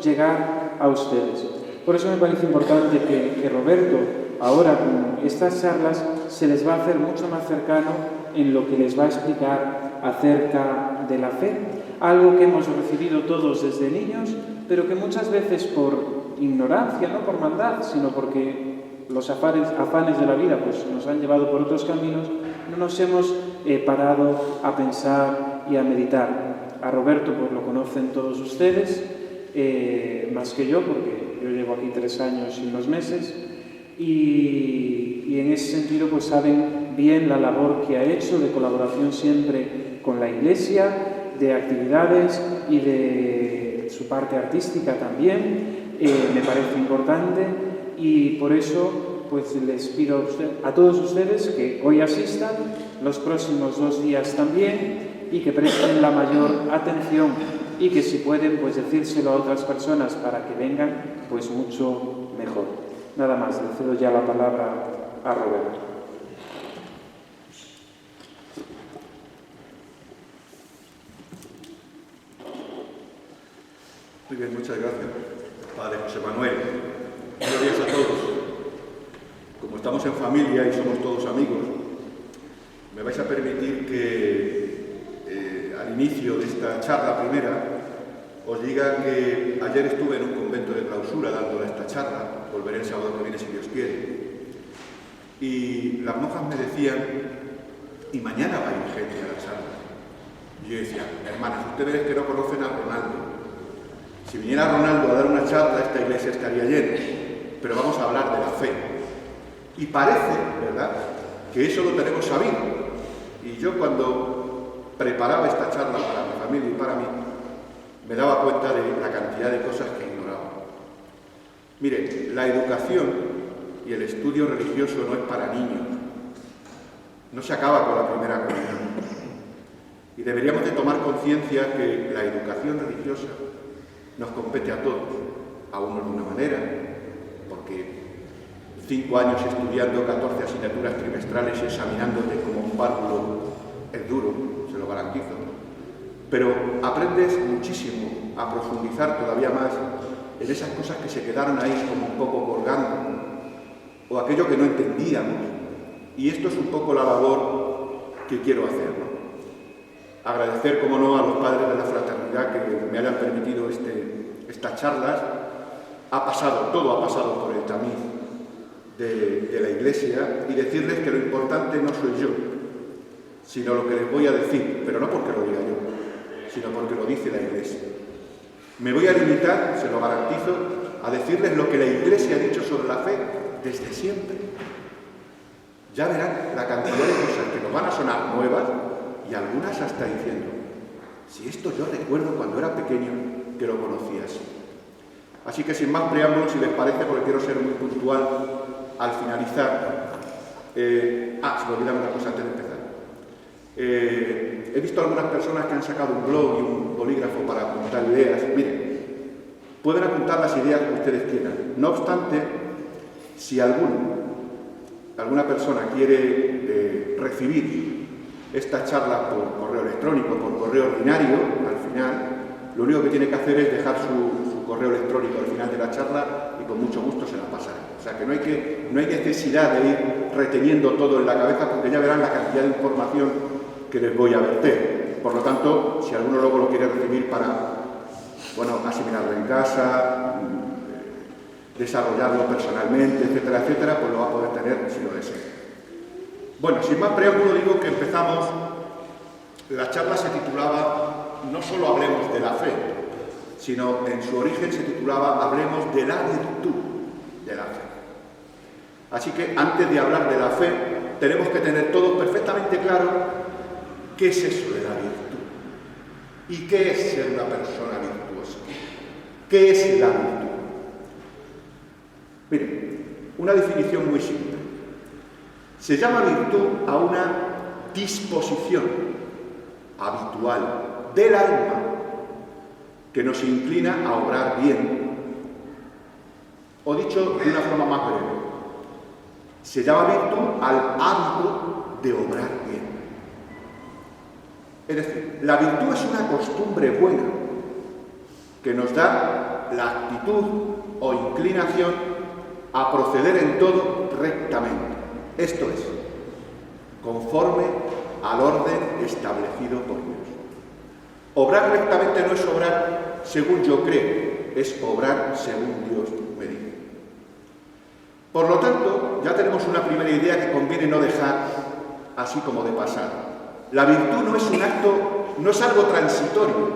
llegar a ustedes. Por eso me parece importante que Roberto, ahora con estas charlas, se les va a hacer mucho más cercano en lo que les va a explicar acerca de la fe. Algo que hemos recibido todos desde niños, pero que muchas veces por ignorancia, no por maldad, sino porque los afanes de la vida pues, nos han llevado por otros caminos, no nos hemos parado a pensar y a meditar. A Roberto pues lo conocen todos ustedes, más que yo, porque yo llevo aquí 3 años y unos meses, y en ese sentido pues saben bien la labor que ha hecho de colaboración siempre con la Iglesia, de actividades y de su parte artística también. Me parece importante y por eso pues les pido a todos ustedes que hoy asistan, los próximos 2 días también, y que presten la mayor atención y que si pueden pues decírselo a otras personas para que vengan, pues mucho mejor. Nada más, le cedo ya la palabra a Roberto. Muy bien, muchas gracias, Padre José Manuel. Buenos días a todos. Como estamos en familia y somos todos amigos, me vais a permitir que al inicio de esta charla primera os diga que ayer estuve en un convento de clausura dándole esta charla, volveré el sábado que viene si Dios quiere, y las monjas me decían, y mañana va a ir gente a la charla. Y yo decía, hermanas, ustedes que no conocen a Ronaldo, si viniera Ronaldo a dar una charla, esta iglesia estaría llena, pero vamos a hablar de la fe. Y parece, ¿verdad?, que eso lo tenemos sabido. Y yo cuando preparaba esta charla para mi familia y para mí, me daba cuenta de la cantidad de cosas que ignoraba. Mire, la educación y el estudio religioso no es para niños. No se acaba con la primera comunión. Y deberíamos de tomar conciencia que la educación religiosa nos compete a todos, a unos de una manera, porque 5 años estudiando 14 asignaturas trimestrales y examinándote como un párvulo es duro, se lo garantizo. Pero aprendes muchísimo a profundizar todavía más en esas cosas que se quedaron ahí como un poco colgando, o aquello que no entendíamos. Y esto es un poco la labor que quiero hacer, ¿no? Agradecer, como no, a los padres de la fraternidad que me hayan permitido estas charlas. Todo ha pasado por el tamiz de la Iglesia, y decirles que lo importante no soy yo, sino lo que les voy a decir, pero no porque lo diga yo, sino porque lo dice la Iglesia. Me voy a limitar, se lo garantizo, a decirles lo que la Iglesia ha dicho sobre la fe desde siempre. Ya verán la cantidad de cosas que nos van a sonar nuevas, y algunas hasta diciendo, si esto yo recuerdo cuando era pequeño que lo conocía así. Así que sin más preámbulos, si les parece, porque quiero ser muy puntual al finalizar. Se me olvidaba una cosa antes de empezar. He visto algunas personas que han sacado un blog y un bolígrafo para apuntar ideas. Miren, pueden apuntar las ideas que ustedes quieran. No obstante, si alguna persona quiere recibir esta charla por correo electrónico, por correo ordinario, al final, lo único que tiene que hacer es dejar su correo electrónico al final de la charla y con mucho gusto se la pasaré. O sea que no hay necesidad de ir reteniendo todo en la cabeza, porque ya verán la cantidad de información que les voy a verter. Por lo tanto, si alguno luego lo quiere recibir para, asimilarlo en casa, desarrollarlo personalmente, etcétera, etcétera, pues lo va a poder tener si lo desea. Bueno, sin más preámbulo digo que empezamos. La charla se titulaba no solo hablemos de la fe, sino en su origen se titulaba hablemos de la virtud de la fe. Así que antes de hablar de la fe, tenemos que tener todos perfectamente claro qué es eso de la virtud y qué es ser una persona virtuosa. ¿Qué es la virtud? Miren, una definición muy simple. Se llama virtud a una disposición habitual del alma que nos inclina a obrar bien. O dicho de una forma más breve, se llama virtud al hábito de obrar bien. Es decir, la virtud es una costumbre buena que nos da la actitud o inclinación a proceder en todo rectamente. Esto es, conforme al orden establecido por Dios. Obrar rectamente no es obrar según yo creo, es obrar según Dios me dice. Por lo tanto, ya tenemos una primera idea que conviene no dejar así como de pasar. La virtud no es un acto, no es algo transitorio,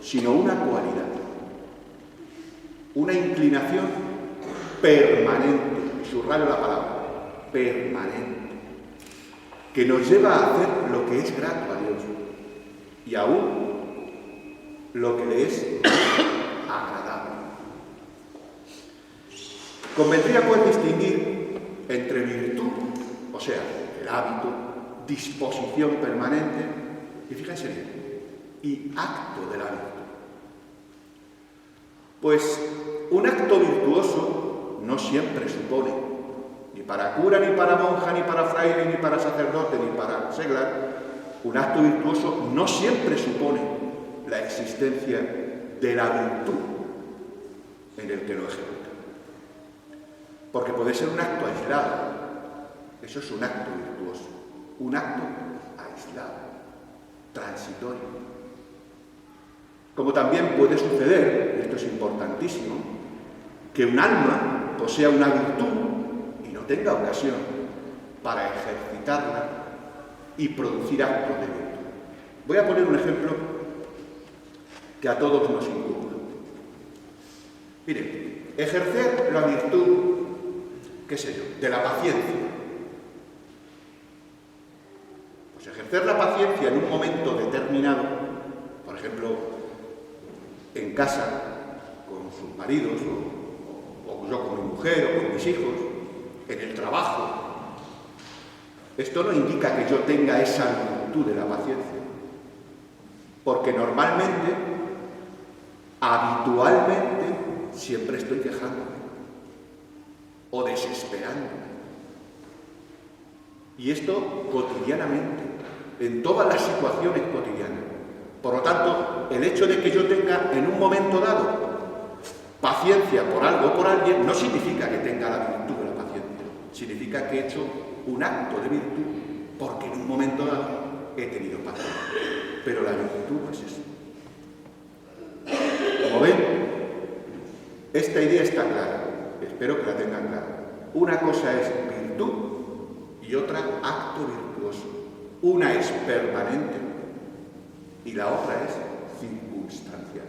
sino una cualidad, una inclinación permanente, y subrayo la palabra, permanente, que nos lleva a hacer lo que es grato a Dios y aún lo que le es agradable. Convendría pues distinguir entre virtud, o sea, el hábito, disposición permanente, y fíjense bien, y acto de la virtud. Pues un acto virtuoso no siempre supone, ni para cura, ni para monja, ni para fraile, ni para sacerdote, ni para seglar, un acto virtuoso no siempre supone la existencia de la virtud en el que lo ejecuta. Porque puede ser un acto aislado, eso es un acto virtuoso, un acto aislado, transitorio. Como también puede suceder, esto es importantísimo, que un alma posea una virtud y no tenga ocasión para ejercitarla y producir actos de virtud. Voy a poner un ejemplo que a todos nos incumbe. Miren, ejercer la virtud, qué sé yo, de la paciencia. Pues ejercer la paciencia en un momento determinado, por ejemplo, en casa, con sus maridos, o yo con mi mujer, o con mis hijos, en el trabajo. Esto no indica que yo tenga esa virtud de la paciencia, porque normalmente, habitualmente, siempre estoy quejándome o desesperándome. Y esto cotidianamente, en todas las situaciones cotidianas. Por lo tanto, el hecho de que yo tenga en un momento dado paciencia por algo o por alguien no significa que tenga la virtud de la paciencia. Significa que he hecho un acto de virtud porque en un momento dado he tenido paciencia. Pero la virtud no es eso. Como ven, esta idea está clara. Espero que la tengan clara. Una cosa es virtud y otra acto virtuoso. Una es permanente y la otra es circunstancial.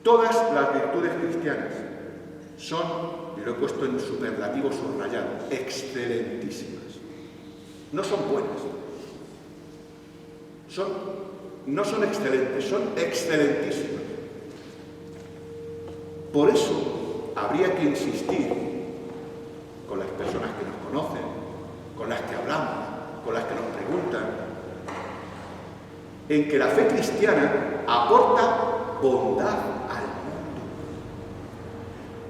Todas las virtudes cristianas son, y lo he puesto en superlativo subrayado, excelentísimas. No son buenas. No son excelentes, son excelentísimas. Por eso habría que insistir con las personas que nos conocen, con las que hablamos, con las que nos preguntan, en que la fe cristiana aporta bondad al mundo.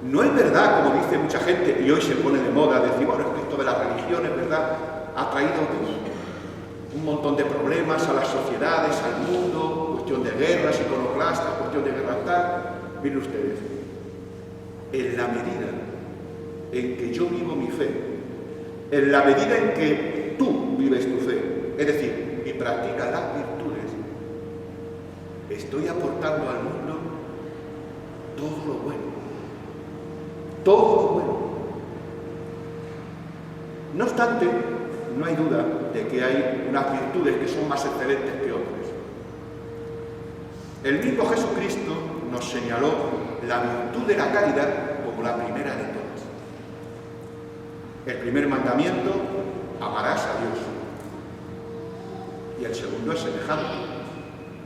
No es verdad, como dice mucha gente, y hoy se pone de moda decir, bueno, es que esto de las religiones, ¿verdad?, ha traído un montón de problemas a las sociedades, al mundo, cuestión de guerras iconoclastas, cuestión de guerras tal. Miren ustedes, en la medida en que yo vivo mi fe, en la medida en que tú vives tu fe, es decir, y practicas las virtudes, estoy aportando al mundo todo lo bueno. Todo lo bueno. No obstante, no hay duda de que hay unas virtudes que son más excelentes que otras. El mismo Jesucristo nos señaló la virtud de la caridad como la primera de todas. El primer mandamiento, amarás a Dios. Y el segundo es semejante,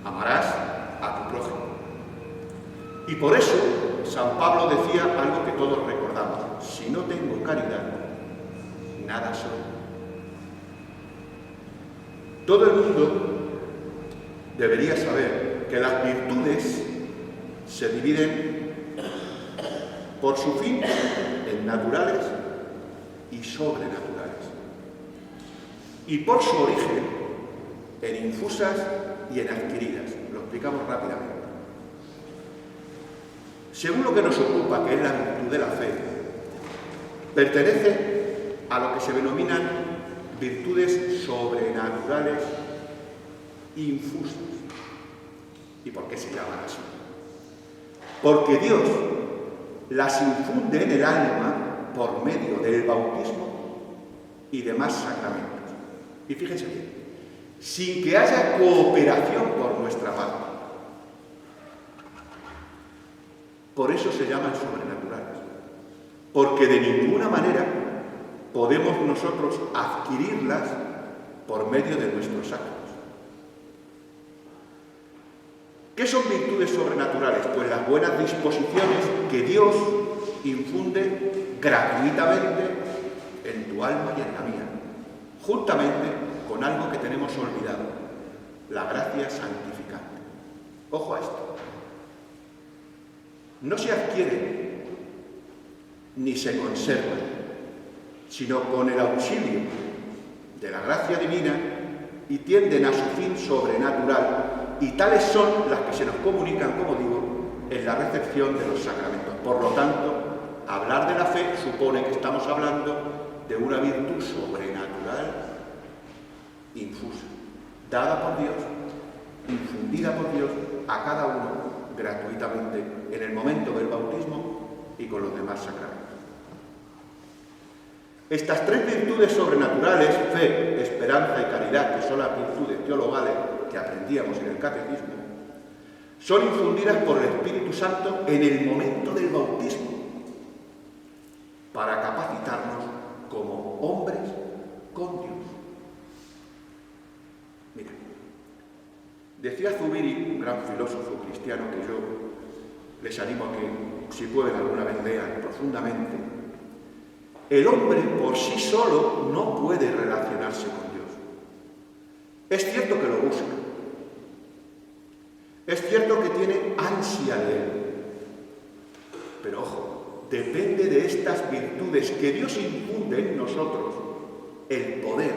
amarás a tu prójimo. Y por eso San Pablo decía algo que todos recordamos: si no tengo caridad, nada soy. Todo el mundo debería saber que las virtudes se dividen por su fin en naturales y sobrenaturales, y por su origen en infusas y en adquiridas. Lo explicamos rápidamente. Según lo que nos ocupa, que es la virtud de la fe, pertenece a lo que se denominan virtudes sobrenaturales infusas. ¿Y por qué se llaman así? Porque Dios las infunde en el alma por medio del bautismo y demás sacramentos. Y fíjense bien, sin que haya cooperación por nuestra parte. Por eso se llaman sobrenaturales, porque de ninguna manera podemos nosotros adquirirlas por medio de nuestros actos. ¿Qué son virtudes sobrenaturales? Pues las buenas disposiciones que Dios infunde gratuitamente en tu alma y en la mía, juntamente con algo que tenemos olvidado, la gracia santificante. Ojo a esto. No se adquieren ni se conservan, sino con el auxilio de la gracia divina y tienden a su fin sobrenatural, y tales son las que se nos comunican, como digo, en la recepción de los sacramentos. Por lo tanto, hablar de la fe supone que estamos hablando de una virtud sobrenatural infusa, dada por Dios, infundida por Dios a cada uno gratuitamente en el momento del bautismo y con los demás sacramentos. Estas tres virtudes sobrenaturales, fe, esperanza y caridad, que son las virtudes teologales que aprendíamos en el catecismo, son infundidas por el Espíritu Santo en el momento del bautismo para capacitarnos como hombres con Dios. Mira, decía Zubiri, un gran filósofo cristiano que yo les animo a que, si pueden, alguna vez lean profundamente: el hombre por sí solo no puede relacionarse con Dios. Es cierto que lo busca. Es cierto que tiene ansia de Él. Pero ojo, depende de estas virtudes que Dios infunde en nosotros el poder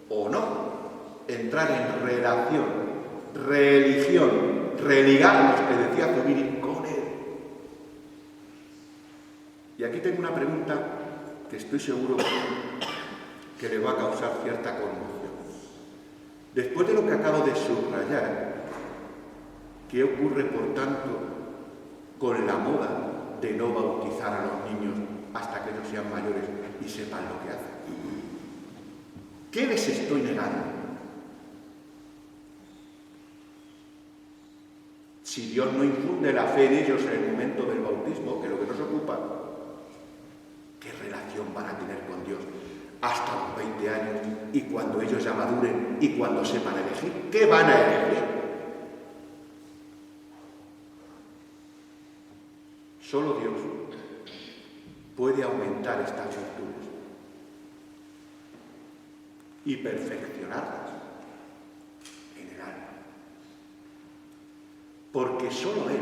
o no entrar en relación, religión, religarnos, que decía Zubiri, con Él. Y aquí tengo una pregunta que estoy seguro que le va a causar cierta conmoción. Después de lo que acabo de subrayar, ¿qué ocurre, por tanto, con la moda de no bautizar a los niños hasta que ellos sean mayores y sepan lo que hacen? ¿Qué les estoy negando? Si Dios no infunde la fe en ellos en el momento del bautismo, que es lo que nos ocupa, ¿qué relación van a tener con Dios hasta los 20 años y cuando ellos ya maduren y cuando sepan elegir? ¿Qué van a elegir? Solo Dios puede aumentar estas virtudes y perfeccionarlas en el alma. Porque solo Él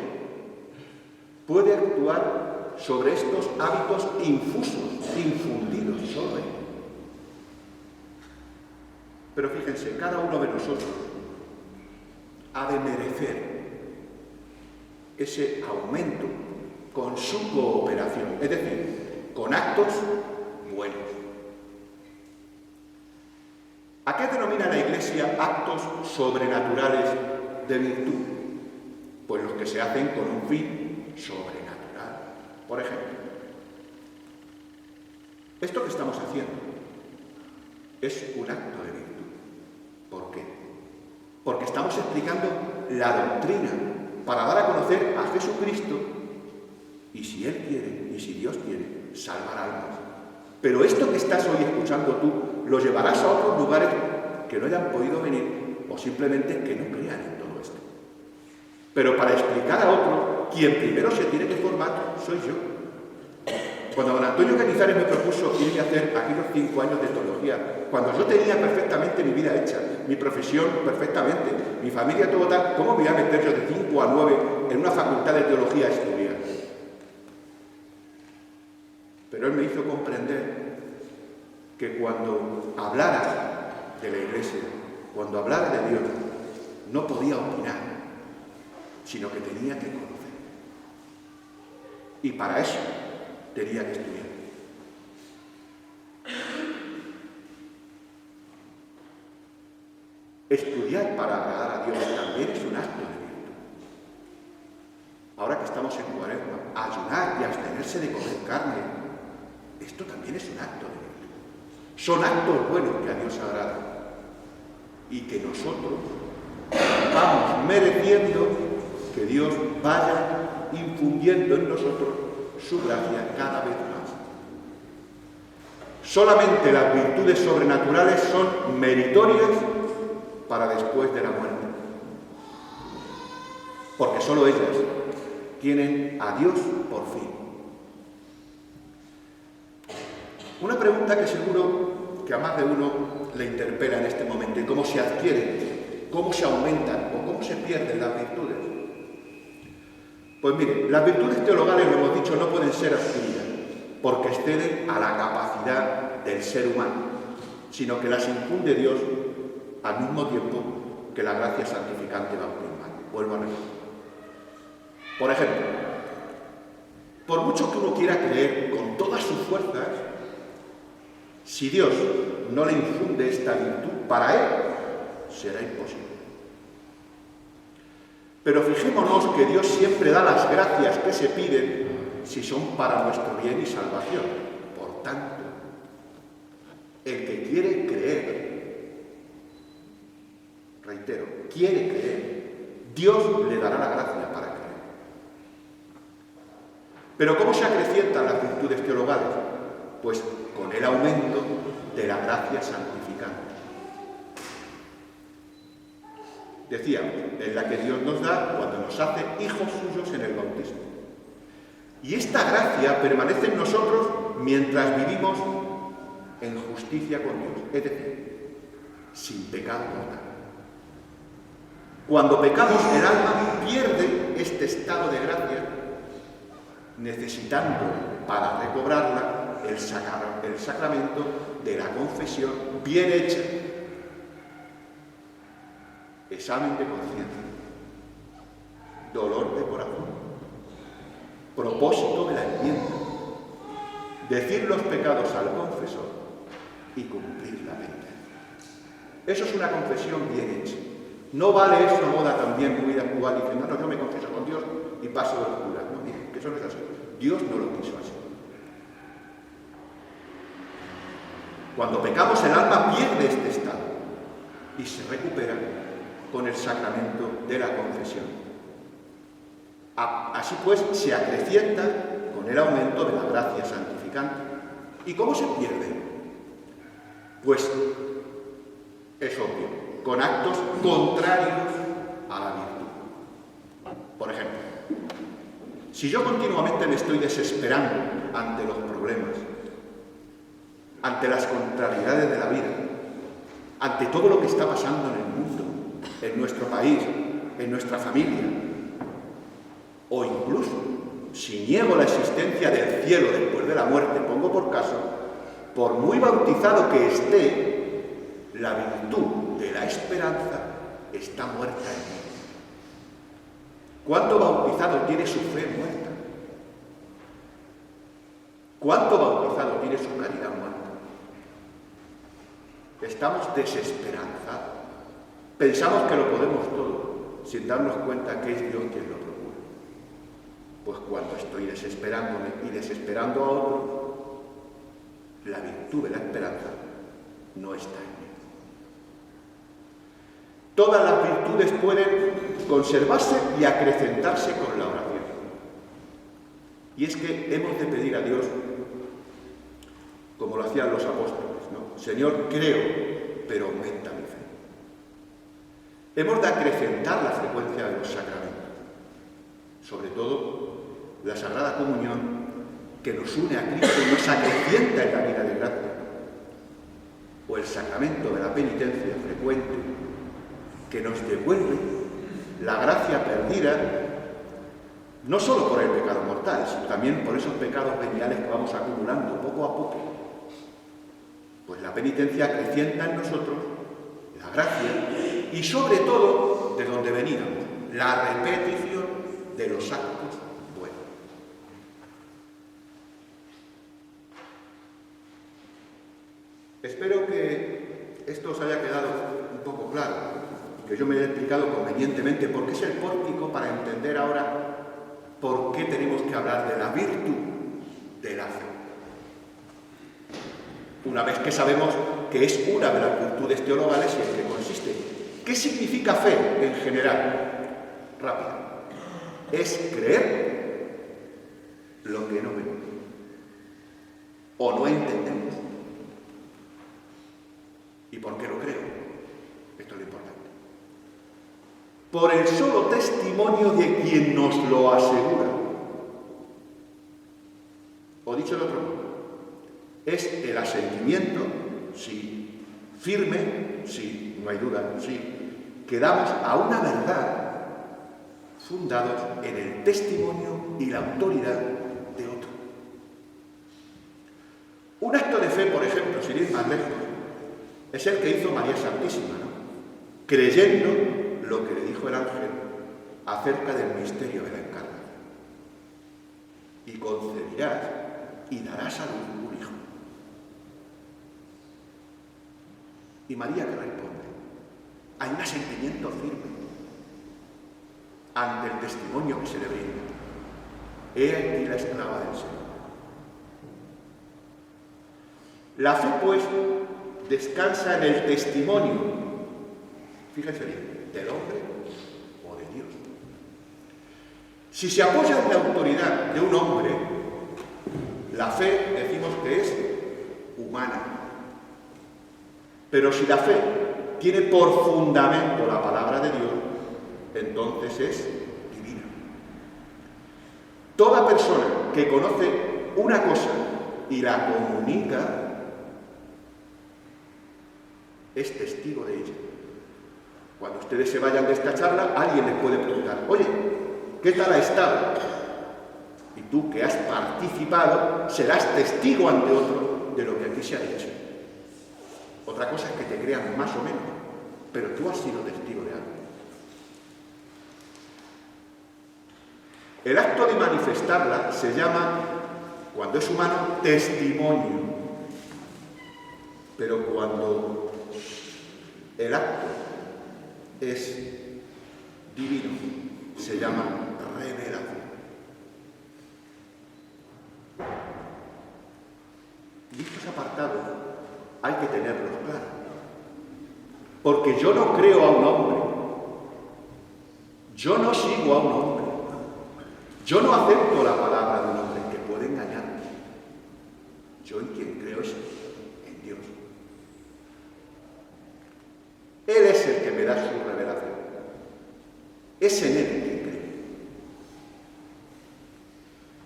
puede actuar sobre estos hábitos infusos, infundidos, solo Él. Pero fíjense, cada uno de nosotros ha de merecer ese aumento con su cooperación, es decir, con actos buenos. ¿A qué denomina la Iglesia actos sobrenaturales de virtud? Pues los que se hacen con un fin sobrenatural. Por ejemplo, esto que estamos haciendo es un acto de virtud. ¿Por qué? Porque estamos explicando la doctrina para dar a conocer a Jesucristo y, si Él quiere y si Dios quiere, salvar almas. Pero esto que estás hoy escuchando tú lo llevarás a otros lugares que no hayan podido venir o simplemente que no crean en todo esto. Pero para explicar a otro, quien primero se tiene que formar soy yo. Cuando don Antonio Cañizares me propuso irme a hacer aquí los 5 años de teología, cuando yo tenía perfectamente mi vida hecha, mi profesión perfectamente, mi familia todo tal, ¿cómo me iba a meter yo de 5 a 9 en una facultad de teología a estudiar? Pero él me hizo comprender que cuando hablara de la Iglesia, cuando hablara de Dios, no podía opinar, sino que tenía que conocer. Y para eso tenía que estudiar. Estudiar para agradar a Dios también es un acto de virtud. Ahora que estamos en Cuaresma, ayunar y abstenerse de comer carne, esto también es un acto de virtud. Son actos buenos que a Dios agradan y que nosotros vamos mereciendo que Dios vaya infundiendo en nosotros su gracia cada vez más. Solamente las virtudes sobrenaturales son meritorias para después de la muerte, porque solo ellas tienen a Dios por fin. Una pregunta que seguro que a más de uno le interpela en este momento: ¿cómo se adquieren, cómo se aumentan o cómo se pierden las virtudes? Pues mire, las virtudes teologales, lo hemos dicho, no pueden ser adquiridas porque exceden a la capacidad del ser humano, sino que las infunde Dios al mismo tiempo que la gracia santificante bautismal. Vuelvo a repetir. Por ejemplo, por mucho que uno quiera creer con todas sus fuerzas, si Dios no le infunde esta virtud, para él será imposible. Pero fijémonos que Dios siempre da las gracias que se piden si son para nuestro bien y salvación. Por tanto, el que quiere creer, reitero, quiere creer, Dios le dará la gracia para creer. Pero ¿cómo se acrecientan las virtudes teologales? Pues con el aumento de la gracia santificante. Decíamos, es la que Dios nos da cuando nos hace hijos suyos en el bautismo. Y esta gracia permanece en nosotros mientras vivimos en justicia con Dios, es decir, sin pecado mortal. Cuando pecamos, el alma pierde este estado de gracia, necesitando para recobrarla el sacramento de la confesión bien hecha, examen de conciencia, dolor de corazón, propósito de la enmienda, decir los pecados al confesor y cumplir la penitencia. Eso es una confesión bien hecha. No vale eso a moda también muy actual diciendo, no, yo me confieso con Dios y paso de los curas. No, mire, que eso no es así. Dios no lo quiso así. Cuando pecamos, el alma pierde este estado y se recupera con el sacramento de la confesión. Así pues, se acrecienta con el aumento de la gracia santificante. ¿Y cómo se pierde? Pues es obvio, con actos contrarios a la virtud. Por ejemplo, si yo continuamente me estoy desesperando ante los problemas, ante las contrariedades de la vida, ante todo lo que está pasando en el mundo, en nuestro país, en nuestra familia, o incluso si niego la existencia del cielo después de la muerte, pongo por caso, por muy bautizado que esté, la virtud de la esperanza está muerta en mí. ¿Cuánto bautizado tiene su fe muerta? ¿Cuánto bautizado tiene su caridad muerta? Estamos desesperanzados. Pensamos que lo podemos todo, sin darnos cuenta que es Dios quien lo procura. Pues cuando estoy desesperándome y desesperando a otro, la virtud de la esperanza no está en mí. Todas las virtudes pueden conservarse y acrecentarse con la oración. Y es que hemos de pedir a Dios, como lo hacían los apóstoles, ¿no? Señor, creo, pero aumenta mi fe. Hemos de acrecentar la frecuencia de los sacramentos, sobre todo la Sagrada Comunión, que nos une a Cristo y nos acrecienta en la vida de gracia, o el sacramento de la penitencia frecuente, que nos devuelve la gracia perdida, no solo por el pecado mortal, sino también por esos pecados veniales que vamos acumulando poco a poco. Pues la penitencia acrecienta en nosotros la gracia y sobre todo de donde veníamos, la repetición de los actos buenos. Espero que esto os haya quedado un poco claro y que yo me haya explicado convenientemente porque es el pórtico para entender ahora por qué tenemos que hablar de la virtud de la fe. Una vez que sabemos que es una de las virtudes teologales y en qué consiste. ¿Qué significa fe en general? Rápido. Es creer lo que no vemos o no entendemos. ¿Y por qué lo creo? Esto es lo importante. Por el solo testimonio de quien nos lo asegura. O dicho de otro modo, es el asentimiento, sí, firme, sí, no hay duda, sí, que damos a una verdad fundados en el testimonio y la autoridad de otro. Un acto de fe, por ejemplo, sin ir más lejos, es el que hizo María Santísima, ¿no? Creyendo lo que le dijo el ángel acerca del misterio de la encarnación. Y concebirás y darás a luz un hijo. ¿Y María qué responde? Hay un asentimiento firme ante el testimonio que se le brinda. He aquí la esclava del Señor. La fe, pues, descansa en el testimonio, fíjense bien, del hombre o de Dios. Si se apoya en la autoridad de un hombre, la fe decimos que es humana. Pero si la fe tiene por fundamento la palabra de Dios, entonces es divina. Toda persona que conoce una cosa y la comunica es testigo de ella. Cuando ustedes se vayan de esta charla, alguien les puede preguntar: oye, ¿qué tal ha estado? Y tú, que has participado, serás testigo ante otro de lo que aquí se ha dicho. Otra cosa es que te crean más o menos, pero tú has sido testigo de algo. El acto de manifestarla se llama, cuando es humano, testimonio. Pero cuando el acto es divino, se llama revelación. Y estos apartados hay que tenerlos claros. Porque yo no creo a un hombre. Yo no sigo a un hombre. Yo no acepto la palabra de un hombre que puede engañarme. Yo en quien creo es en Dios. Él es el que me da su revelación. Es en Él en quien creo.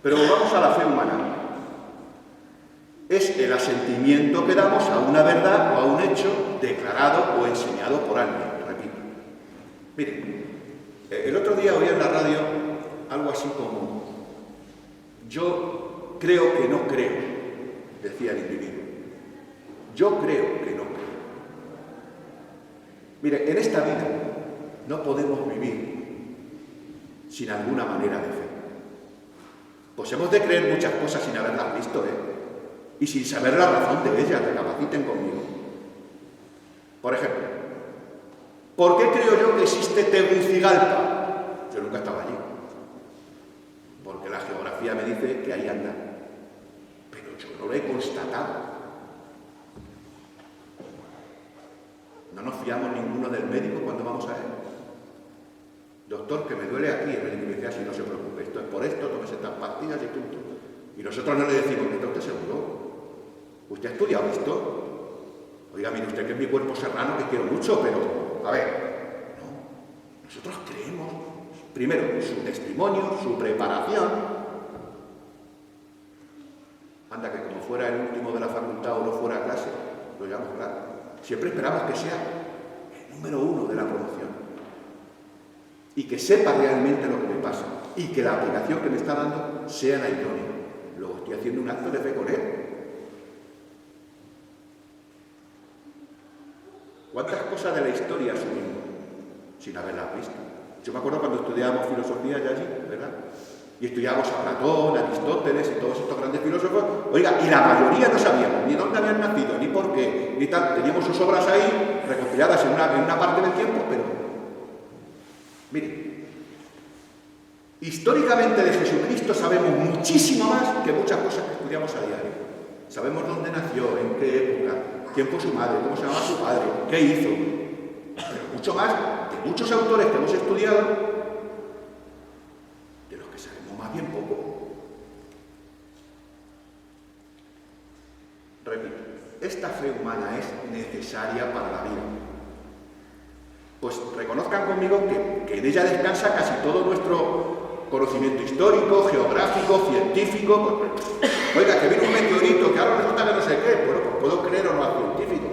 Pero vamos a la fe humana. Es el asentimiento que damos a una verdad o a un hecho declarado o enseñado por alguien. Repito. Miren, el otro día oí en la radio algo así como: yo creo que no creo, decía el individuo. Yo creo que no creo. Mire, en esta vida no podemos vivir sin alguna manera de fe. Pues hemos de creer muchas cosas sin haberlas visto, y sin saber la razón de ellas. Recapaciten conmigo. Por ejemplo, ¿por qué creo yo que existe Tegucigalpa? Yo nunca estaba allí. Porque la geografía me dice que ahí anda. Pero yo no lo he constatado. No nos fiamos ninguno del médico cuando vamos a él. Doctor, que me duele aquí. El médico me dice: así, no se preocupe, esto es por esto, tómese estas pastillas y punto. Y nosotros no le decimos: ¿está usted seguro? ¿Usted ha estudiado esto? Oiga, mire usted que es mi cuerpo serrano, que quiero mucho, pero, a ver, no. Nosotros creemos, primero, su testimonio, su preparación. Anda, que como fuera el último de la facultad o no fuera a clase, lo llamamos claro. Siempre esperamos que sea el número uno de la promoción. Y que sepa realmente lo que me pasa. Y que la aplicación que me está dando sea la idónea. Luego estoy haciendo un acto de fe con él. ¿Cuántas cosas de la historia asumimos sin haberlas visto? Yo me acuerdo cuando estudiábamos filosofía ya allí, ¿verdad? Y estudiábamos a Platón, a Aristóteles y todos estos grandes filósofos. Oiga, y la mayoría no sabíamos ni dónde habían nacido, ni por qué, ni tal. Teníamos sus obras ahí, recopiladas en una parte del tiempo, pero... Mire, históricamente de Jesucristo sabemos muchísimo más que muchas cosas que estudiamos a diario. Sabemos dónde nació, en qué época, quién fue su madre, cómo se llamaba su padre, qué hizo. Pero mucho más de muchos autores que hemos estudiado, de los que sabemos más bien poco. Repito, esta fe humana es necesaria para la vida. Pues reconozcan conmigo que en ella descansa casi todo nuestro conocimiento histórico, geográfico, científico. Oiga, que viene un meteorito, que ahora resulta que no sé qué. Bueno, pues puedo creer o no al científico,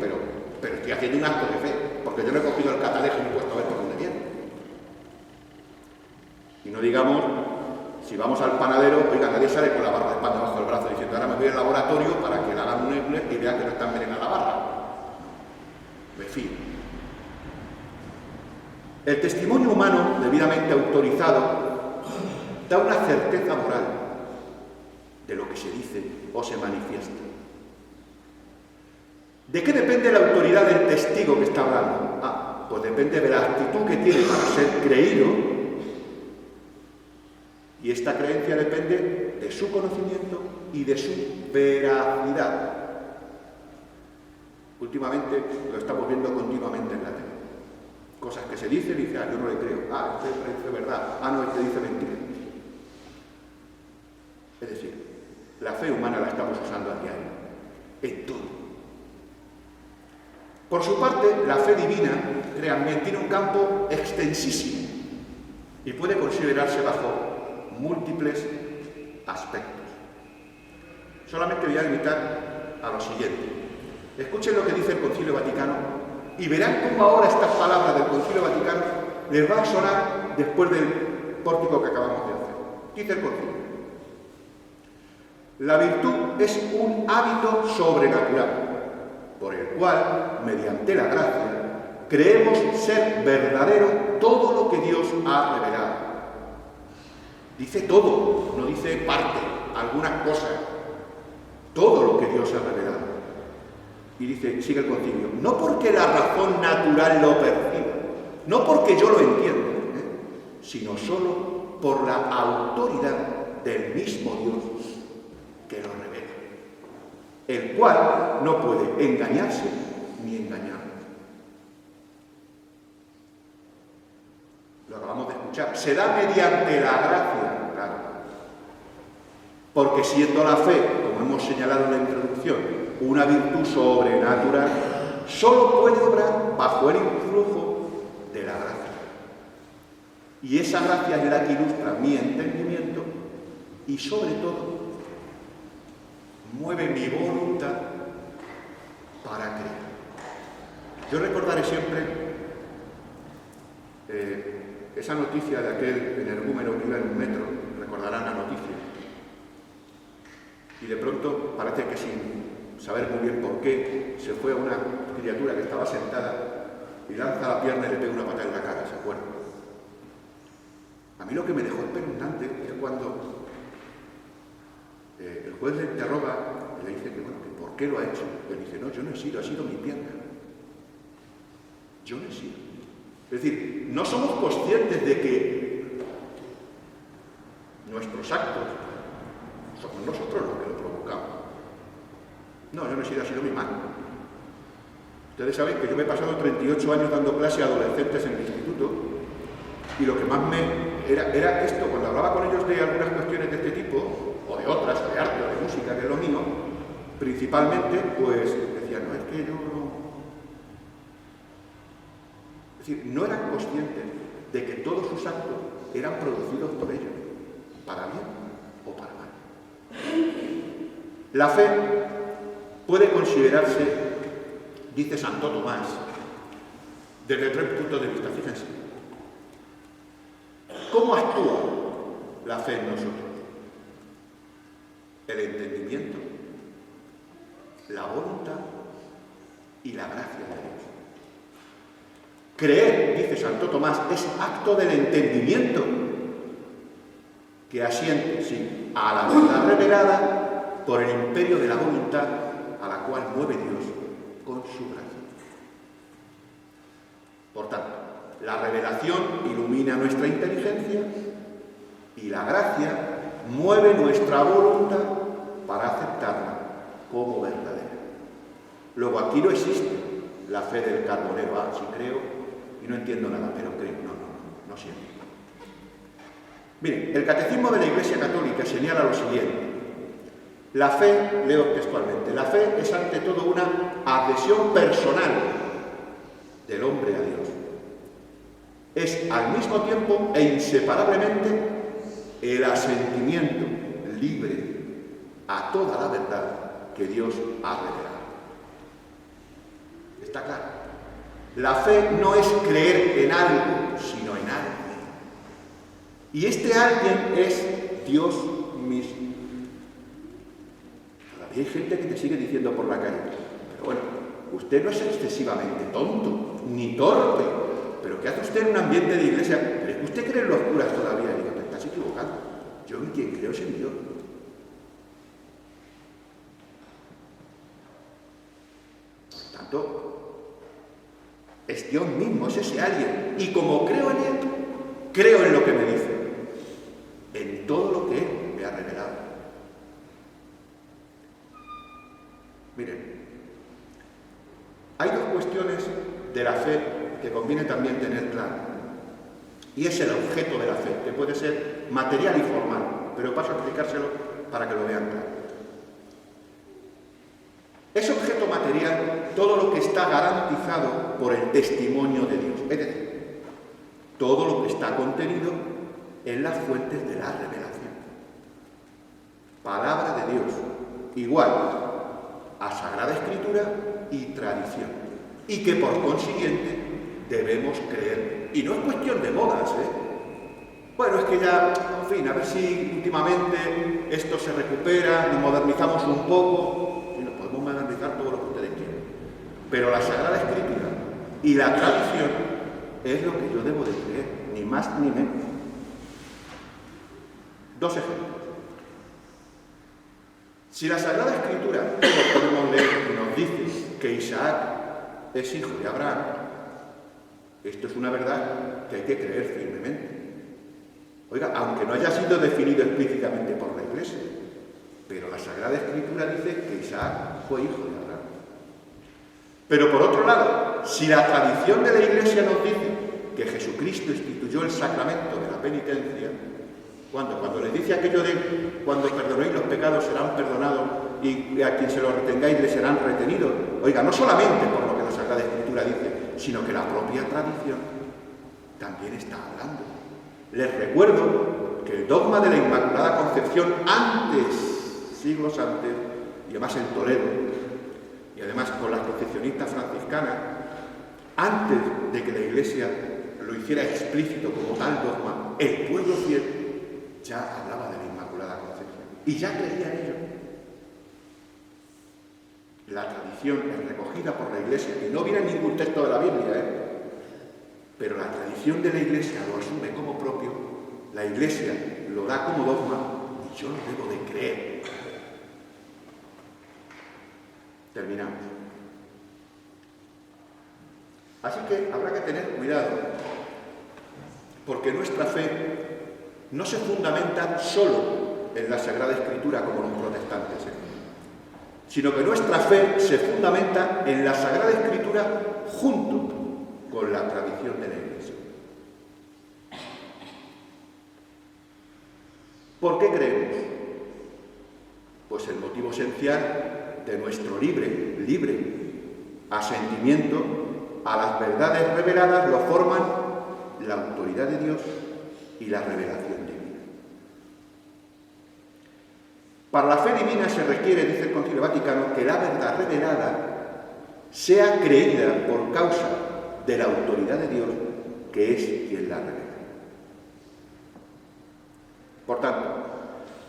pero estoy haciendo un acto de fe, porque yo no he cogido el catalejo y me he puesto a ver por dónde viene. Y no digamos, si vamos al panadero, oiga, nadie sale con la barra de pan debajo del brazo diciendo, ahora me voy al laboratorio para que le hagan un EUNES y vean que no está envenenada la barra. Me fío. El testimonio humano, debidamente autorizado, da una certeza moral de lo que se dice o se manifiesta. ¿De qué depende la autoridad del testigo que está hablando? Pues depende de la actitud que tiene para ser creído, y esta creencia depende de su conocimiento y de su veracidad. Últimamente lo estamos viendo continuamente en la tele. Cosas que se dicen y dicen, yo no le creo. Este dice verdad. No, este dice mentira. Es decir, la fe humana la estamos usando a diario, en todo. Por su parte, la fe divina, créanme, tiene un campo extensísimo y puede considerarse bajo múltiples aspectos. Solamente voy a limitar a lo siguiente. Escuchen lo que dice el Concilio Vaticano y verán cómo ahora estas palabras del Concilio Vaticano les va a sonar después del pórtico que acabamos de hacer. Dice el Concilio: la virtud es un hábito sobrenatural, por el cual, mediante la gracia, creemos ser verdadero todo lo que Dios ha revelado. Dice todo, no dice parte, algunas cosas. Todo lo que Dios ha revelado. Y dice, sigue el concilio, no porque la razón natural lo perciba, no porque yo lo entienda, sino solo por la autoridad del mismo Dios que lo revela, el cual no puede engañarse ni engañar. Lo acabamos de escuchar. Se da mediante la gracia, claro. Porque siendo la fe, como hemos señalado en la introducción, una virtud sobrenatural, solo puede obrar bajo el influjo de la gracia. Y esa gracia es la que ilustra mi entendimiento y, sobre todo, mueve mi voluntad para creer. Yo recordaré siempre esa noticia de aquel energúmeno que iba en un metro, recordarán la noticia. Y de pronto, parece que sin saber muy bien por qué, se fue a una criatura que estaba sentada y lanza la pierna y le pega una patada en la cara, ¿se acuerdan? A mí lo que me dejó espeluznante es cuando el juez le interroga y le dice que, bueno, que por qué lo ha hecho. Y él dice, no, yo no he sido, ha sido mi pierna. Yo no he sido. Es decir, no somos conscientes de que nuestros actos somos nosotros los que lo provocamos. No, yo no he sido, ha sido mi mano. Ustedes saben que yo me he pasado 38 años dando clase a adolescentes en el instituto y lo que más era esto, cuando hablaba con ellos de algunas cuestiones de este tipo, o de otras, o de arte, o de música, que es lo mío, principalmente, pues decían, no, es que yo no... Es decir, no eran conscientes de que todos sus actos eran producidos por ellos, para bien o para mal. La fe puede considerarse, dice Santo Tomás, desde 3 puntos de vista, fíjense. ¿Cómo actúa la fe en nosotros? El entendimiento, la voluntad y la gracia de Dios. Creer, dice Santo Tomás, es acto del entendimiento que asiente, sí, a la verdad revelada por el imperio de la voluntad a la cual mueve Dios con su gracia. Por tanto, la revelación ilumina nuestra inteligencia y la gracia mueve nuestra voluntad para aceptarla como verdadera. Luego, aquí no existe la fe del carbonero. Sí creo y no entiendo nada, pero creo. No siento. Miren, el Catecismo de la Iglesia Católica señala lo siguiente. La fe, leo textualmente, la fe es ante todo una adhesión personal del hombre a Dios. Es al mismo tiempo e inseparablemente el asentimiento libre a toda la verdad que Dios ha revelado. ¿Está claro? La fe no es creer en algo, sino en alguien. Y este alguien es Dios mismo. Todavía hay gente que te sigue diciendo por la calle, pero bueno, usted no es excesivamente tonto, ni torpe, pero ¿qué hace usted en un ambiente de iglesia? ¿Pero es que usted cree en los curas todavía? Y digo, te estás equivocado. Yo en quien creo es en Dios. Por tanto, es Dios mismo, es ese alguien. Y como creo en Él, creo en lo que me dice, en todo lo que Él me ha revelado. Miren, hay dos cuestiones de la fe que conviene también tener claro. Y es el objeto de la fe, que puede ser material y formal, pero paso a explicárselo para que lo vean claro. Es objeto material todo lo que está garantizado por el testimonio de Dios, es decir, todo lo que está contenido en las fuentes de la revelación. Palabra de Dios, igual a Sagrada Escritura y tradición, y que por consiguiente debemos creer. Y no es cuestión de modas, Bueno, es que ya, en fin, a ver si últimamente esto se recupera, nos modernizamos un poco, y nos podemos modernizar todo lo que ustedes quieran. Pero la Sagrada Escritura y la tradición es lo que yo debo de creer, ni más ni menos. Dos ejemplos. Si la Sagrada Escritura, como podemos leer, nos dice que Isaac es hijo de Abraham, esto es una verdad que hay que creer firmemente. Oiga, aunque no haya sido definido explícitamente por la Iglesia, pero la Sagrada Escritura dice que Isaac fue hijo de Abraham. Pero por otro lado, si la tradición de la Iglesia nos dice que Jesucristo instituyó el sacramento de la penitencia, cuando les dice aquello de cuando perdonéis los pecados serán perdonados y a quien se los retengáis le serán retenidos, oiga, no solamente por lo que la Sagrada Escritura dice, sino que la propia tradición también está hablando. Les recuerdo que el dogma de la Inmaculada Concepción siglos antes, y además en Toledo, y además con las concepcionistas franciscanas, antes de que la Iglesia lo hiciera explícito como tal dogma, el pueblo fiel ya hablaba de la Inmaculada Concepción y ya creía en ello. La tradición es recogida por la Iglesia, y no viene en ningún texto de la Biblia, pero la tradición de la Iglesia lo asume como propio, la Iglesia lo da como dogma, y yo lo debo de creer. Terminamos. Así que habrá que tener cuidado, porque nuestra fe no se fundamenta solo en la Sagrada Escritura como los protestantes, sino que nuestra fe se fundamenta en la Sagrada Escritura junto con la tradición de la Iglesia. ¿Por qué creemos? Pues el motivo esencial de nuestro libre asentimiento a las verdades reveladas lo forman la autoridad de Dios y la revelación divina. Para la fe divina se requiere, dice el Concilio Vaticano, que la verdad revelada sea creída por causa de la autoridad de Dios, que es quien la revela. Por tanto,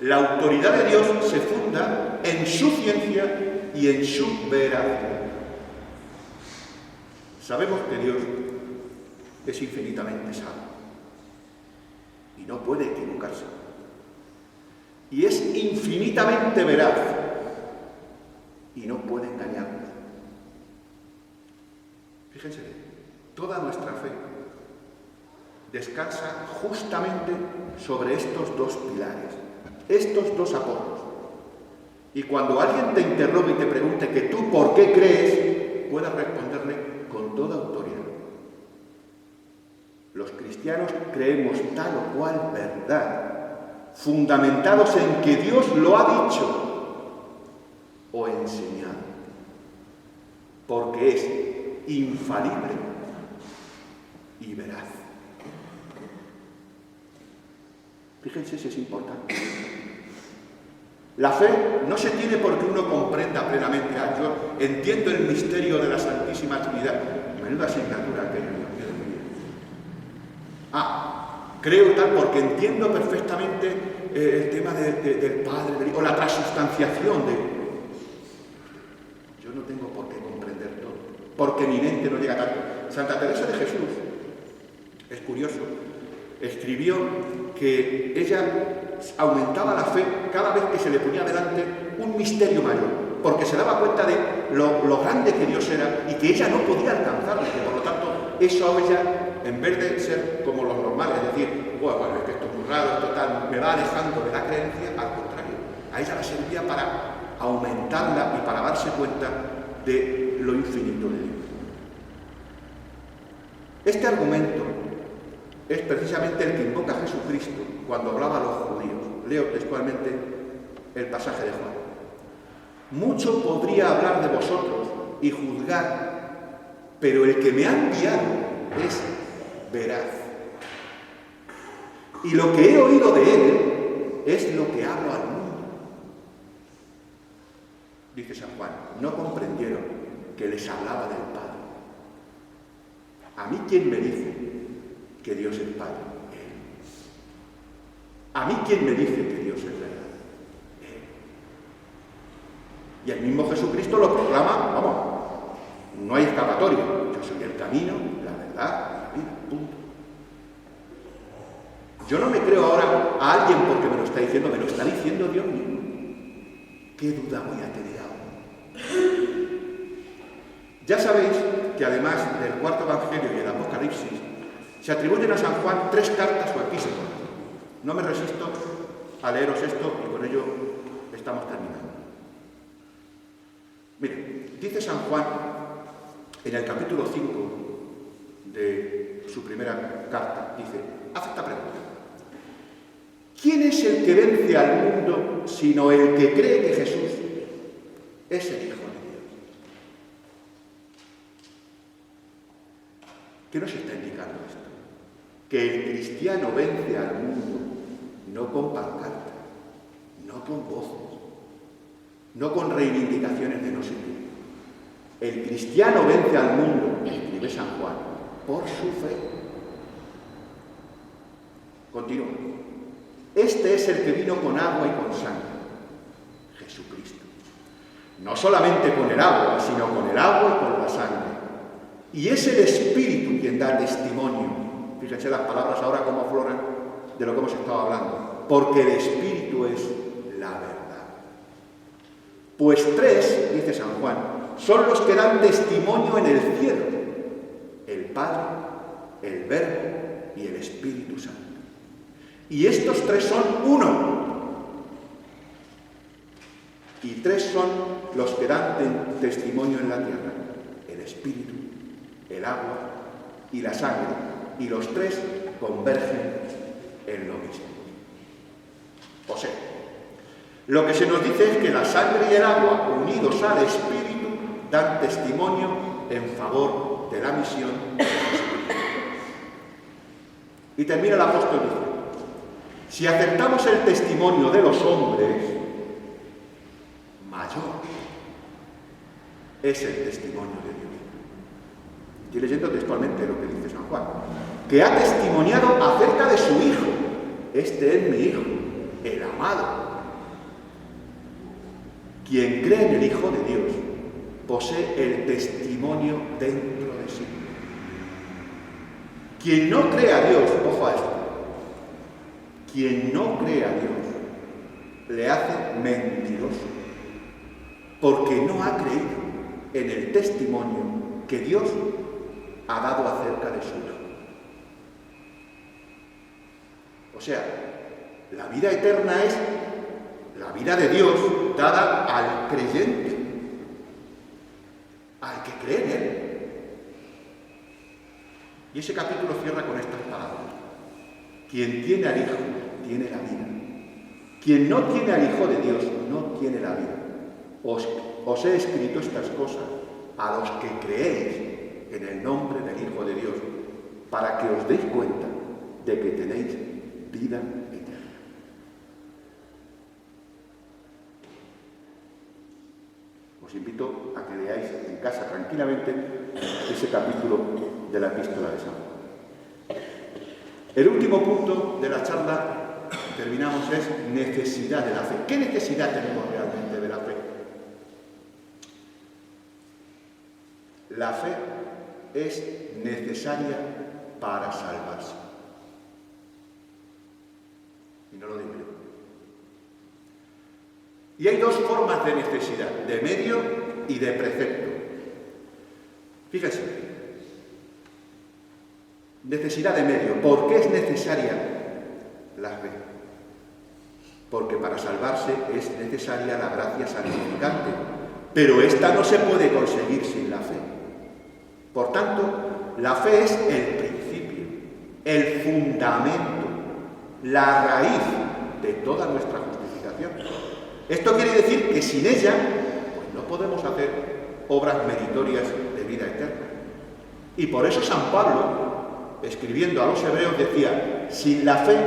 la autoridad de Dios se funda en su ciencia y en su veracidad. Sabemos que Dios es infinitamente sabio y no puede equivocarse. Y es infinitamente veraz y no puede engañarnos. Fíjense, toda nuestra fe descansa justamente sobre estos dos pilares, estos dos apoyos. Y cuando alguien te interrogue y te pregunte que tú por qué crees, puedas responderle con toda autoridad. Los cristianos creemos tal o cual verdad, fundamentados en que Dios lo ha dicho o enseñado, porque es infalible y veraz. Fíjense si es importante. La fe no se tiene porque uno comprenda plenamente. Yo entiendo el misterio de la Santísima Trinidad. Menuda asignatura aquella, Dios mío. Creo tal porque entiendo perfectamente el tema del Padre, o la transustanciación de... Yo no tengo por qué comprender todo, porque mi mente no llega tanto. Santa Teresa de Jesús, es curioso, escribió que ella aumentaba la fe cada vez que se le ponía delante un misterio mayor, porque se daba cuenta de lo grande que Dios era y que ella no podía alcanzarlo, y que por lo tanto eso a ella, en vez de ser como los normales, es decir, bueno, es que esto es muy raro, esto tal, me va alejando de la creencia, al contrario, a ella la servía para aumentarla y para darse cuenta de lo infinito de Dios. Este argumento es precisamente el que invoca Jesucristo cuando hablaba a los judíos. Leo textualmente el pasaje de Juan. Mucho podría hablar de vosotros y juzgar, pero el que me ha enviado es veraz. Y lo que he oído de él es lo que hablo al mundo. Dice San Juan, no comprendieron que les hablaba del Padre. ¿A mí quién me dice que Dios es Padre? Él. ¿A mí quién me dice que Dios es verdad? Él. Y el mismo Jesucristo lo proclama, vamos, no hay escapatoria. Yo soy el camino, la verdad, la vida, punto. Yo no me creo ahora a alguien porque me lo está diciendo, me lo está diciendo Dios mismo. ¿Qué duda voy a tener ahora? Ya sabéis que además del cuarto Evangelio y el Apocalipsis, se atribuyen a San Juan 3 cartas o epístolas. No me resisto a leeros esto y con ello estamos terminando. Miren, dice San Juan en el capítulo 5 de su primera carta, dice, hace esta pregunta. ¿Quién es el que vence al mundo sino el que cree que Jesús es el Hijo de Dios? ¿Qué nos está indicando esto? Que el cristiano vence al mundo no con pancartas, no con voces, no con reivindicaciones de no sé qué. El cristiano vence al mundo, escribe San Juan, por su fe. Continúa. Este es el que vino con agua y con sangre, Jesucristo. No solamente con el agua, sino con el agua y con la sangre. Y es el Espíritu quien da testimonio. Fíjense las palabras ahora cómo afloran de lo que hemos estado hablando. Porque el Espíritu es la verdad. Pues 3, dice San Juan, son los que dan testimonio en el cielo. El Padre, el Verbo y el Espíritu Santo. Y estos 3 son uno. Y 3 son los que dan testimonio en la tierra. El Espíritu, el agua y la sangre. Y los 3 convergen en lo mismo. O sea, lo que se nos dice es que la sangre y el agua, unidos al Espíritu, dan testimonio en favor de la misión de Jesucristo. Y termina el apóstol diciendo, si aceptamos el testimonio de los hombres, mayor es el testimonio de Dios. Estoy leyendo textualmente lo que dice San Juan, que ha testimoniado acerca de su Hijo. Este es mi Hijo, el amado. Quien cree en el Hijo de Dios posee el testimonio dentro de sí. Quien no cree a Dios, ojo a esto, quien no cree a Dios le hace mentiroso, porque no ha creído en el testimonio que Dios ha dado acerca de su Hijo. O sea, la vida eterna es la vida de Dios dada al creyente, al que cree en Él. Y ese capítulo cierra con estas palabras. Quien tiene al Hijo, tiene la vida. Quien no tiene al Hijo de Dios, no tiene la vida. Os he escrito estas cosas a los que creéis en el nombre del Hijo de Dios, para que os deis cuenta de que tenéis vida eterna. Os invito a que leáis en casa tranquilamente ese capítulo de la Epístola de San Juan. El último punto de la charla, terminamos, es necesidad de la fe. ¿Qué necesidad tenemos realmente de la fe? La fe es necesaria para salvarse. Y no lo digo yo. Y hay dos formas de necesidad, de medio y de precepto. Fíjense, necesidad de medio. ¿Por qué es necesaria la fe? Porque para salvarse es necesaria la gracia santificante, pero esta no se puede conseguir sin la fe. Por tanto, la fe es el principio, el fundamento, la raíz de toda nuestra justificación. Esto quiere decir que sin ella, pues no podemos hacer obras meritorias de vida eterna. Y por eso San Pablo, escribiendo a los hebreos, decía: sin la fe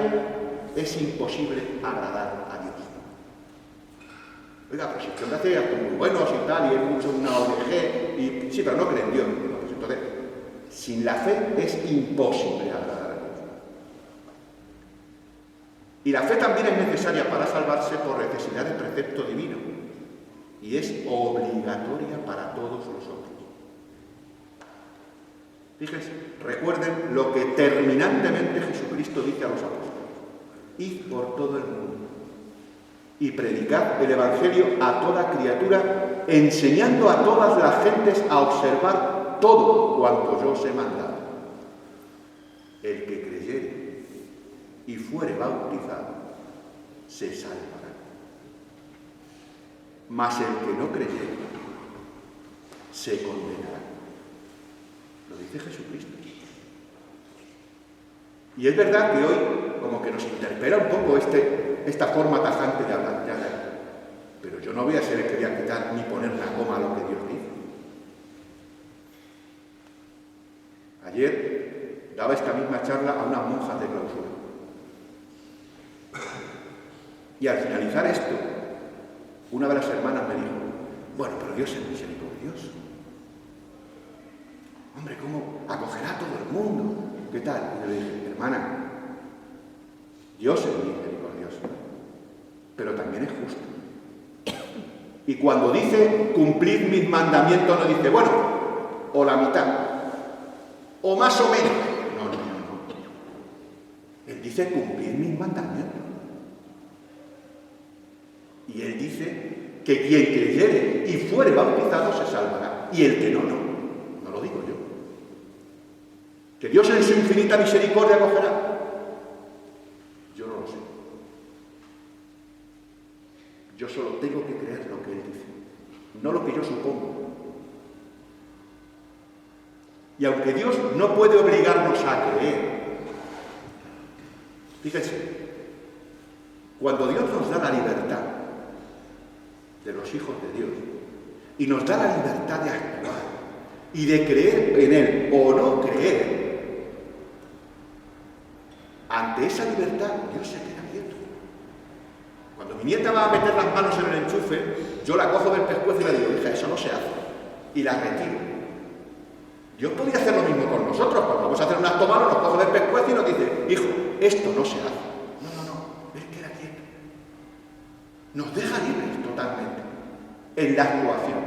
es imposible agradar a Dios. Oiga, pero si usted hace actos muy buenos y tal, y es mucho una ONG, y sí, pero no cree en Dios. Bueno, pues entonces, sin la fe es imposible agradar a Dios. Y la fe también es necesaria para salvarse por necesidad de precepto divino, y es obligatoria para todos los hombres. Fíjense, recuerden lo que terminantemente Jesucristo dice a los apóstoles: id por todo el mundo y predicad el Evangelio a toda criatura, enseñando a todas las gentes a observar todo cuanto yo os he mandado. El que creyere y fuere bautizado se salvará, mas el que no creyere se condenará. Lo dice Jesucristo. Y es verdad que hoy como que nos interpela un poco esta forma tajante de hablar. Pero yo no voy a ser el que voy a quitar ni poner una coma a lo que Dios dice. Ayer daba esta misma charla a unas monjas de clausura. Y al finalizar esto, una de las hermanas me dijo: bueno, pero Dios es misericordioso. Hombre, ¿cómo acogerá a todo el mundo? ¿Qué tal? Y yo le dije: hermana, Dios es misericordioso, pero también es justo. Y cuando dice cumplid mis mandamientos, no dice, bueno, o la mitad, o más o menos. No. Él dice cumplid mis mandamientos. Y él dice que quien creyere y fuere bautizado se salvará, y el que no lo digo yo. ¿Que Dios en su infinita misericordia acogerá? Yo no lo sé. Yo solo tengo que creer lo que Él dice, no lo que yo supongo. Y aunque Dios no puede obligarnos a creer, fíjense, cuando Dios nos da la libertad de los hijos de Dios y nos da la libertad de actuar y de creer en Él o no creer, ante esa libertad Dios se queda quieto. Cuando mi nieta va a meter las manos en el enchufe, yo la cojo del pescuezo y le digo: hija, eso no se hace, y la retiro. Dios podría hacer lo mismo con nosotros. Cuando vamos a hacer un acto malo, nos coge del pescuezo y nos dice: hijo, esto no se hace. No, Él queda quieto. Nos deja libres totalmente en la actuación.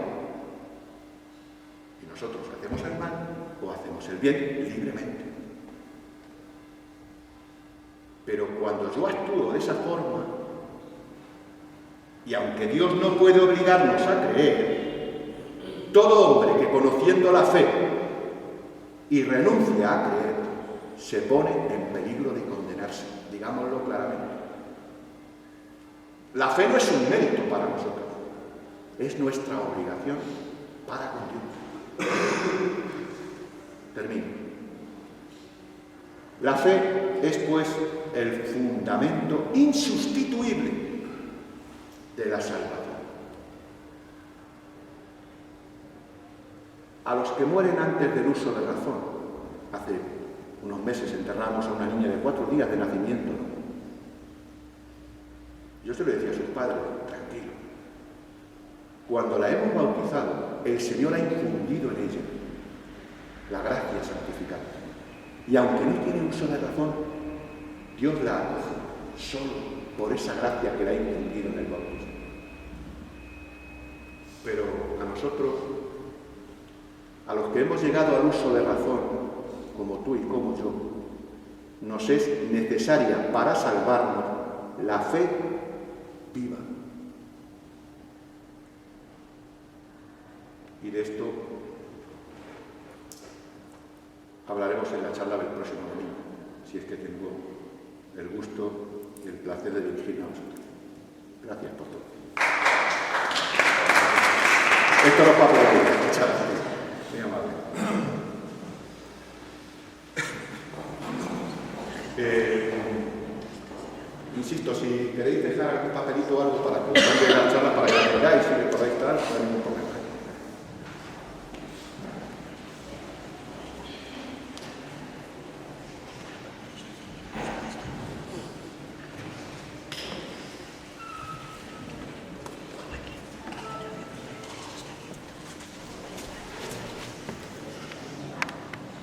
Y nosotros hacemos el mal o hacemos el bien libremente. actúo de esa forma, y aunque Dios no puede obligarnos a creer, todo hombre que conociendo la fe y renuncia a creer, se pone en peligro de condenarse, digámoslo claramente. La fe no es un mérito para nosotros, es nuestra obligación para con Dios. Termino. La fe es, pues, el fundamento insustituible de la salvación. A los que mueren antes del uso de razón, hace unos meses enterramos a una niña de 4 días de nacimiento. Yo se lo decía a sus padres, tranquilo. Cuando la hemos bautizado, el Señor ha infundido en ella la gracia santificada. Y aunque no tiene uso de razón, Dios la acoge solo por esa gracia que le ha infundido en el bautismo. Pero a nosotros, a los que hemos llegado al uso de razón, como tú y como yo, nos es necesaria para salvarnos la fe viva. Y de esto hablaremos en la charla del próximo domingo, si es que tengo el gusto y el placer de dirigirme a vosotros. Gracias por todo. Esto no es para aplaudir. Muchas gracias. Muy amable. Insisto, si queréis dejar algún papelito o algo para que os mande la charla para que la tengáis y le podáis dar, no hay ningún problema.